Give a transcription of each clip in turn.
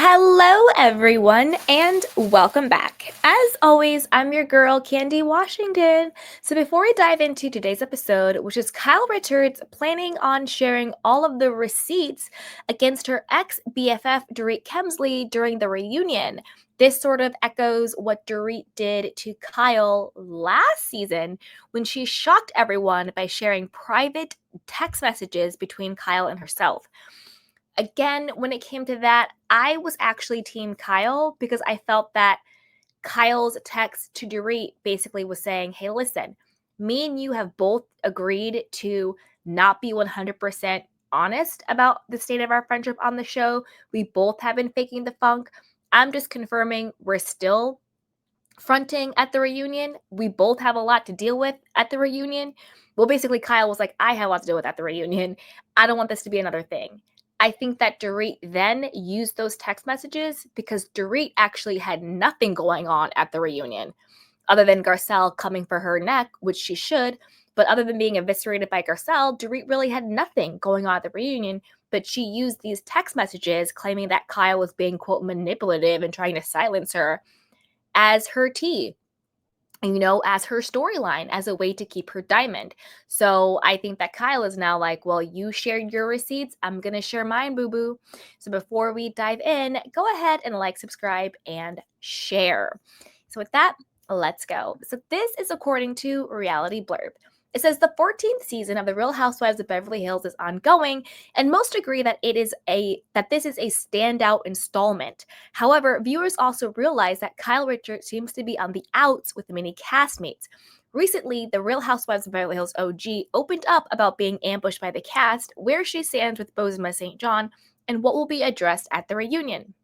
Hello, everyone, and welcome back. As always, I'm your girl, Candy Washington. So, before we dive into today's episode, which is Kyle Richards planning on sharing all of the receipts against her ex BFF, Dorit Kemsley, during the reunion, this sort of echoes what Dorit did to Kyle last season when she shocked everyone by sharing private text messages between Kyle and herself. Again, when it came to that, I was actually team Kyle because I felt that Kyle's text to Dorit basically was saying, hey, listen, me and you have both agreed to not be 100% honest about the state of our friendship on the show. We both have been faking the funk. I'm just confirming we're still fronting at the reunion. We both have a lot to deal with at the reunion. Well, basically, Kyle was like, I have a lot to deal with at the reunion. I don't want this to be another thing. I think that Dorit then used those text messages because Dorit actually had nothing going on at the reunion other than Garcelle coming for her neck, which she should. But other than being eviscerated by Garcelle, Dorit really had nothing going on at the reunion. But she used these text messages claiming that Kyle was being, quote, manipulative and trying to silence her as her tea, as her storyline, as a way to keep her diamond. So I think that Kyle is now like, well, you shared your receipts, I'm going to share mine, boo-boo. So before we dive in, go ahead and like, subscribe, and share. So with that, let's go. So this is according to Reality Blurb. It says the 14th season of The Real Housewives of Beverly Hills is ongoing, and most agree that this is a standout installment. However, viewers also realize that Kyle Richards seems to be on the outs with many castmates. Recently, The Real Housewives of Beverly Hills OG opened up about being ambushed by the cast, where she stands with Bozoma St. John, and what will be addressed at the reunion.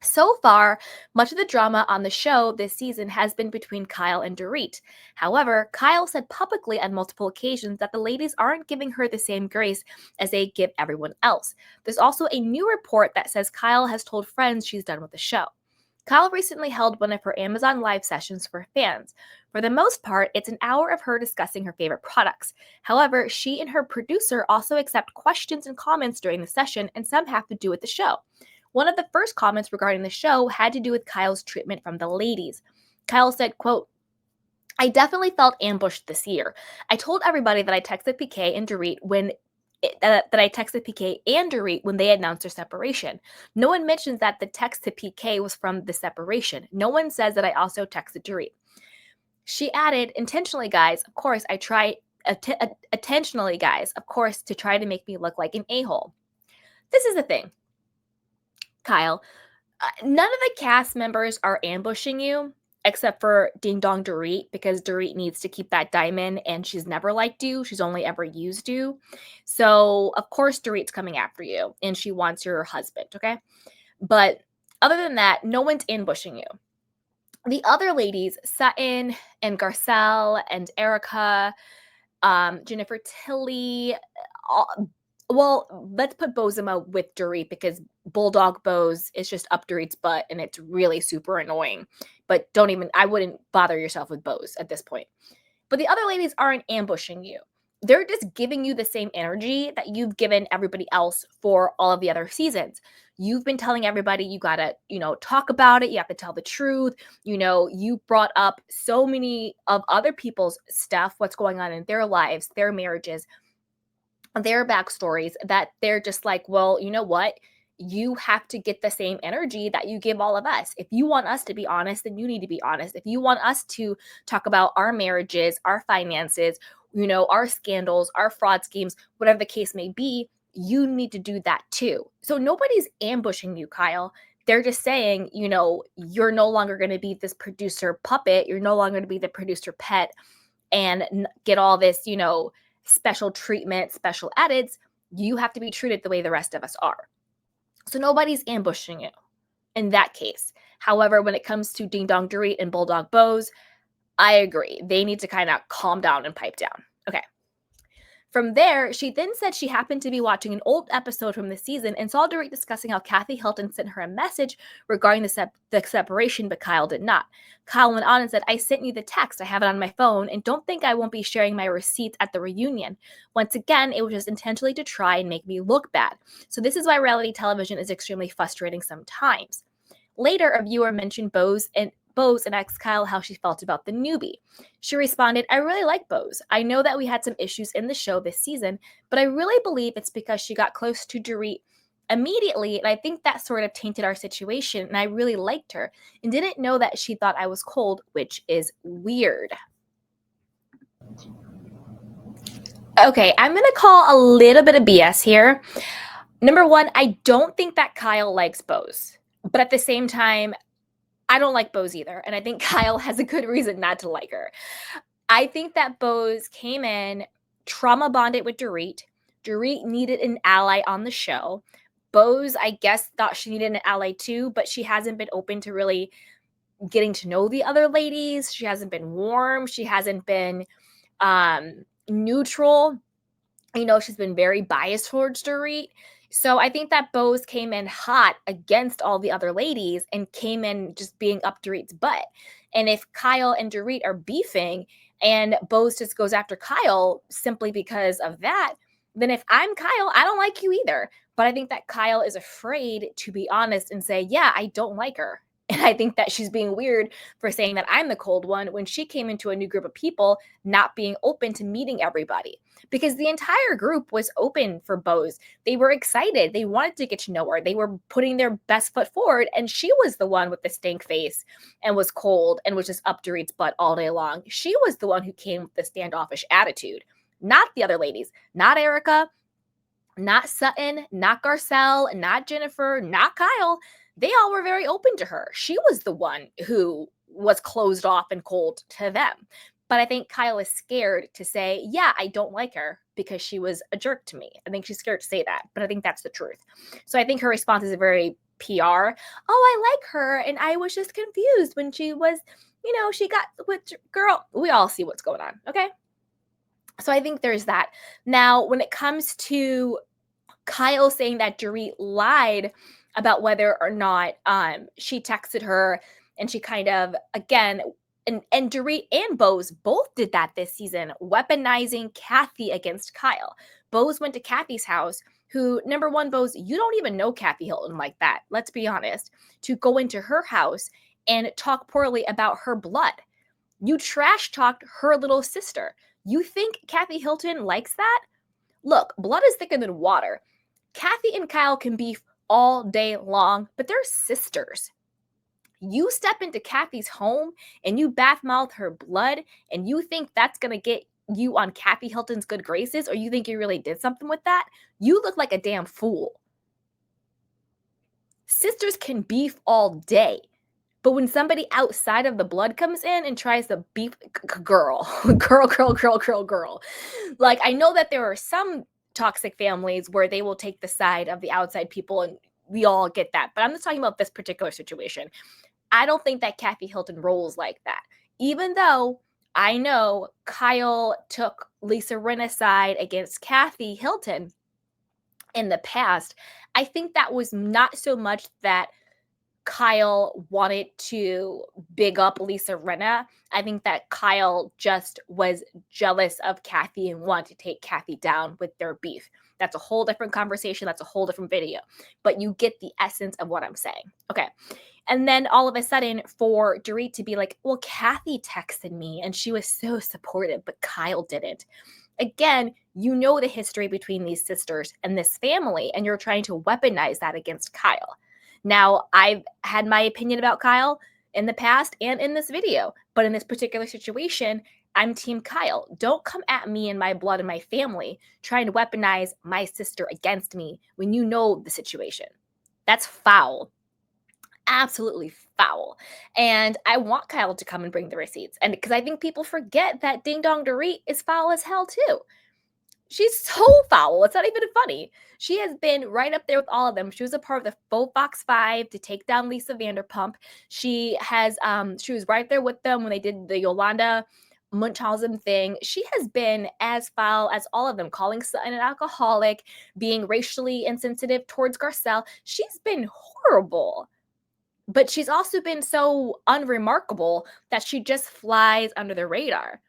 So far, much of the drama on the show this season has been between Kyle and Dorit. However, Kyle said publicly on multiple occasions that the ladies aren't giving her the same grace as they give everyone else. There's also a new report that says Kyle has told friends she's done with the show. Kyle recently held one of her Amazon Live sessions for fans. For the most part, it's an hour of her discussing her favorite products. However, she and her producer also accept questions and comments during the session, and some have to do with the show. One of the first comments regarding the show had to do with Kyle's treatment from the ladies. Kyle said, quote, I definitely felt ambushed this year. I told everybody that I texted PK and Dorit when they announced their separation. No one mentions that the text to PK was from the separation. No one says that I also texted Dorit. She added, intentionally, guys, of course, intentionally, guys, of course, to try to make me look like an a-hole. This is the thing, Kyle. None of the cast members are ambushing you except for Ding Dong Dorit, because Dorit needs to keep that diamond and she's never liked you. She's only ever used you. So, of course, Dorit's coming after you and she wants your husband, okay? But other than that, no one's ambushing you. The other ladies, Sutton and Garcelle and Erica, Jennifer Tilly, let's put Bozoma with Dorit because Bulldog Boz is just up Dorit's butt and it's really super annoying. But I wouldn't bother yourself with Boz at this point. But the other ladies aren't ambushing you. They're just giving you the same energy that you've given everybody else for all of the other seasons. You've been telling everybody you gotta, talk about it. You have to tell the truth. You brought up so many of other people's stuff, what's going on in their lives, their marriages, their backstories, that they're just like, well, you know what? You have to get the same energy that you give all of us. If you want us to be honest, then you need to be honest. If you want us to talk about our marriages, our finances, our scandals, our fraud schemes, whatever the case may be, you need to do that too. So nobody's ambushing you, Kyle. They're just saying, you're no longer going to be this producer puppet. You're no longer going to be the producer pet and get all this, special treatment, special edits. You have to be treated the way the rest of us are. So nobody's ambushing you in that case. However, when it comes to Ding Dong Dorit and Bulldog Boz, I agree. They need to kind of calm down and pipe down. Okay. From there, she then said she happened to be watching an old episode from the season and saw Dorit discussing how Kathy Hilton sent her a message regarding the separation, but Kyle did not. Kyle went on and said, I sent you the text. I have it on my phone, and don't think I won't be sharing my receipts at the reunion. Once again, it was just intentionally to try and make me look bad. So this is why reality television is extremely frustrating sometimes. Later, a viewer mentioned Bose and asked Kyle how she felt about the newbie. She responded, I really like Bose. I know that we had some issues in the show this season, but I really believe it's because she got close to Dorit immediately, and I think that sort of tainted our situation, and I really liked her and didn't know that she thought I was cold, which is weird. Okay, I'm going to call a little bit of BS here. Number one, I don't think that Kyle likes Bose, but at the same time, I don't like Bose either, and I think Kyle has a good reason not to like her. I think that Bose came in, trauma bonded with Dorit. Dorit needed an ally on the show. Bose, I guess, thought she needed an ally too, but she hasn't been open to really getting to know the other ladies. She hasn't been warm. She hasn't been neutral. You know, she's been very biased towards Dorit. So I think that Bose came in hot against all the other ladies and came in just being up Dorit's butt. And if Kyle and Dorit are beefing and Bose just goes after Kyle simply because of that, then if I'm Kyle, I don't like you either. But I think that Kyle is afraid to be honest and say, yeah, I don't like her. And I think that she's being weird for saying that I'm the cold one when she came into a new group of people, not being open to meeting everybody. Because the entire group was open for Bose. They were excited. They wanted to get to know her. They were putting their best foot forward. And she was the one with the stink face and was cold and was just up Dorit's butt all day long. She was the one who came with the standoffish attitude, not the other ladies, not Erica, not Sutton, not Garcelle, not Jennifer, not Kyle. They all were very open to her. She was the one who was closed off and cold to them. But I think Kyle is scared to say, yeah, I don't like her because she was a jerk to me. I think she's scared to say that, but I think that's the truth. So I think her response is a very PR. Oh, I like her. And I was just confused when she was, she got with girl. We all see what's going on. Okay. So I think there's that. Now, when it comes to Kyle saying that Dorit lied about whether or not she texted her, and she kind of, again, and Dorit and Bose both did that this season, weaponizing Kathy against Kyle. Bose went to Kathy's house, who, number one, Bose, you don't even know Kathy Hilton like that, let's be honest, to go into her house and talk poorly about her blood. You trash talked her little sister. You think Kathy Hilton likes that? Look, blood is thicker than water. Kathy and Kyle can beef all day long, but they're sisters. You step into Kathy's home and you badmouth her blood, and you think that's going to get you on Kathy Hilton's good graces, or you think you really did something with that? You look like a damn fool. Sisters can beef all day. But when somebody outside of the blood comes in and tries to beef, girl. Like, I know that there are some toxic families where they will take the side of the outside people, and we all get that. But I'm just talking about this particular situation. I don't think that Kathy Hilton rolls like that. Even though I know Kyle took Lisa Rinna's side against Kathy Hilton in the past, I think that was not so much that Kyle wanted to big up Lisa Rinna. I think that Kyle just was jealous of Kathy and wanted to take Kathy down with their beef. That's a whole different conversation. That's a whole different video. But you get the essence of what I'm saying. Okay. And then all of a sudden, for Dorit to be like, well, Kathy texted me and she was so supportive, but Kyle didn't. Again, you know the history between these sisters and this family, and you're trying to weaponize that against Kyle. Now, I've had my opinion about Kyle in the past and in this video, but in this particular situation, I'm Team Kyle. Don't come at me and my blood and my family trying to weaponize my sister against me when you know the situation. That's foul. Absolutely foul. And I want Kyle to come and bring the receipts. And because I think people forget that Ding Dong Dorit is foul as hell too. She's so foul. It's not even funny. She has been right up there with all of them. She was a part of the Faux Fox 5 to take down Lisa Vanderpump. She was right there with them when they did the Yolanda Munchausen thing, she has been as foul as all of them, calling Sutton an alcoholic, being racially insensitive towards Garcelle. She's been horrible. But she's also been so unremarkable that she just flies under the radar.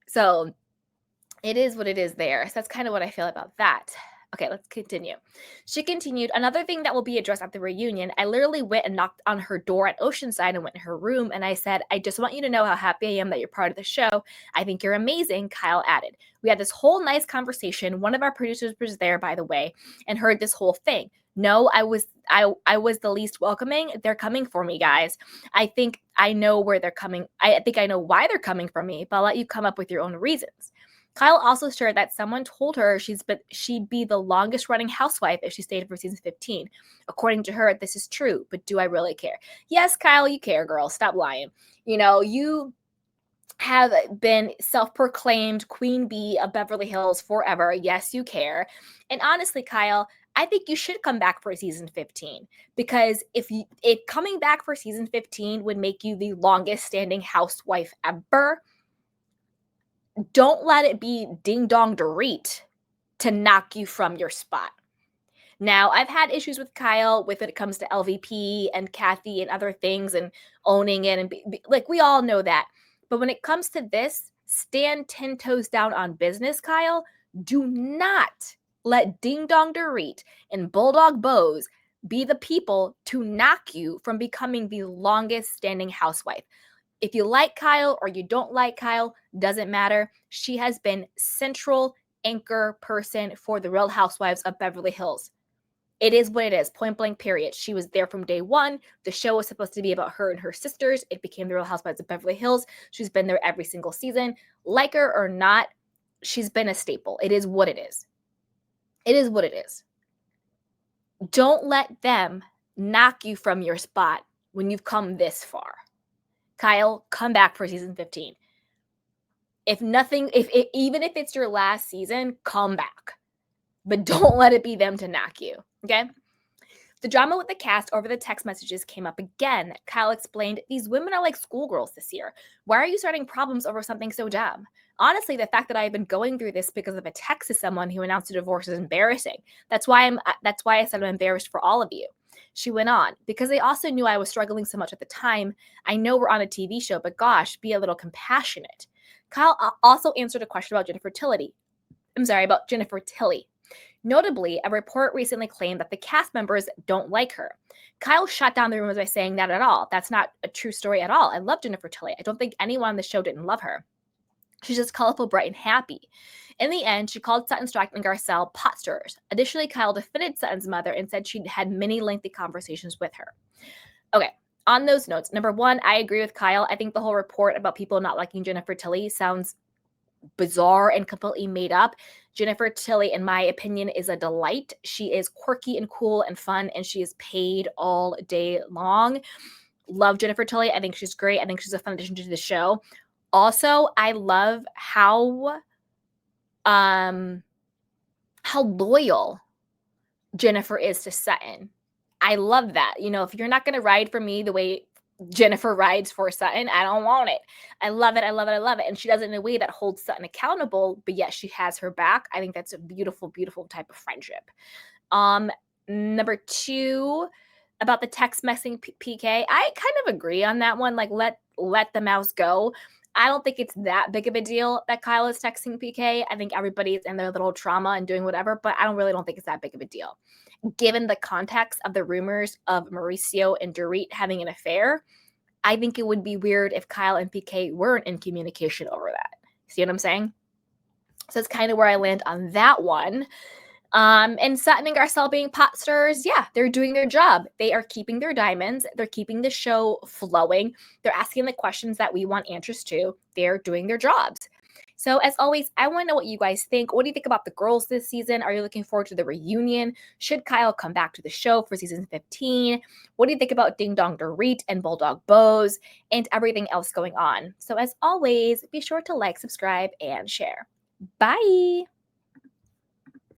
So it is what it is there. So that's kind of what I feel about that. Okay, let's continue. She continued, another thing that will be addressed at the reunion, I literally went and knocked on her door at Oceanside and went in her room, and I said, I just want you to know how happy I am that you're part of the show. I think you're amazing, Kyle added. We had this whole nice conversation. One of our producers was there, by the way, and heard this whole thing. No, I was the least welcoming. They're coming for me, guys. I think I know where they're coming. I think I know why they're coming for me, but I'll let you come up with your own reasons. Kyle also shared that someone told her she'd be the longest running housewife if she stayed for season 15. According to her, this is true, but do I really care? Yes, Kyle, you care, girl. Stop lying. You know, you have been self-proclaimed queen bee of Beverly Hills forever. Yes, you care. And honestly, Kyle, I think you should come back for season 15 because if coming back for season 15 would make you the longest standing housewife ever, don't let it be ding dong Dorit to knock you from your spot. Now, I've had issues with Kyle when it comes to LVP and Kathy and other things and owning it. And like, we all know that. But when it comes to this, stand 10 toes down on business, Kyle. Do not let ding dong Dorit and Bulldog Bose be the people to knock you from becoming the longest standing housewife. If you like Kyle or you don't like Kyle, doesn't matter. She has been central anchor person for the Real Housewives of Beverly Hills. It is what it is, point blank, period. She was there from day one. The show was supposed to be about her and her sisters. It became the Real Housewives of Beverly Hills. She's been there every single season. Like her or not, she's been a staple. It is what it is. It is what it is. Don't let them knock you from your spot when you've come this far. Kyle, come back for season 15. Even if it's your last season, come back. But don't let it be them to knock you, okay? The drama with the cast over the text messages came up again. Kyle explained, these women are like schoolgirls this year. Why are you starting problems over something so dumb? Honestly, the fact that I've been going through this because of a text to someone who announced a divorce is embarrassing. That's why I said I'm embarrassed for all of you. She went on, because they also knew I was struggling so much at the time. I know we're on a TV show, but gosh, be a little compassionate. Kyle also answered a question about Jennifer Tilly. Notably, a report recently claimed that the cast members don't like her. Kyle shut down the rumors by saying not at all. That's not a true story at all. I love Jennifer Tilly. I don't think anyone on the show didn't love her. She's just colorful, bright, and happy. In the end, she called Sutton Stracke and Garcelle pot stirrers. Additionally, Kyle defended Sutton's mother and said she'd had many lengthy conversations with her. Okay, on those notes, number one, I agree with Kyle. I think the whole report about people not liking Jennifer Tilly sounds bizarre and completely made up. Jennifer Tilly, in my opinion, is a delight. She is quirky and cool and fun, and she is paid all day long. Love Jennifer Tilly. I think she's great. I think she's a fun addition to the show. Also, I love how loyal Jennifer is to Sutton. I love that. You know, if you're not going to ride for me the way Jennifer rides for Sutton, I don't want it. I love it. I love it. I love it. And she does it in a way that holds Sutton accountable, but yet she has her back. I think that's a beautiful, beautiful type of friendship. Number two, about the text messaging PK, I kind of agree on that one. Like, let the mouse go. I don't think it's that big of a deal that Kyle is texting PK. I think everybody's in their little trauma and doing whatever, but I don't think it's that big of a deal. Given the context of the rumors of Mauricio and Dorit having an affair, I think it would be weird if Kyle and PK weren't in communication over that. See what I'm saying? So that's kind of where I land on that one. And Sutton and Garcelle being pot stirrers, yeah, they're doing their job. They are keeping their diamonds. They're keeping the show flowing. They're asking the questions that we want answers to. They're doing their jobs. So as always, I want to know what you guys think. What do you think about the girls this season? Are you looking forward to the reunion? Should Kyle come back to the show for season 15? What do you think about Ding Dong Dorit and Bulldog Bose and everything else going on? So as always, be sure to like, subscribe, and share. Bye.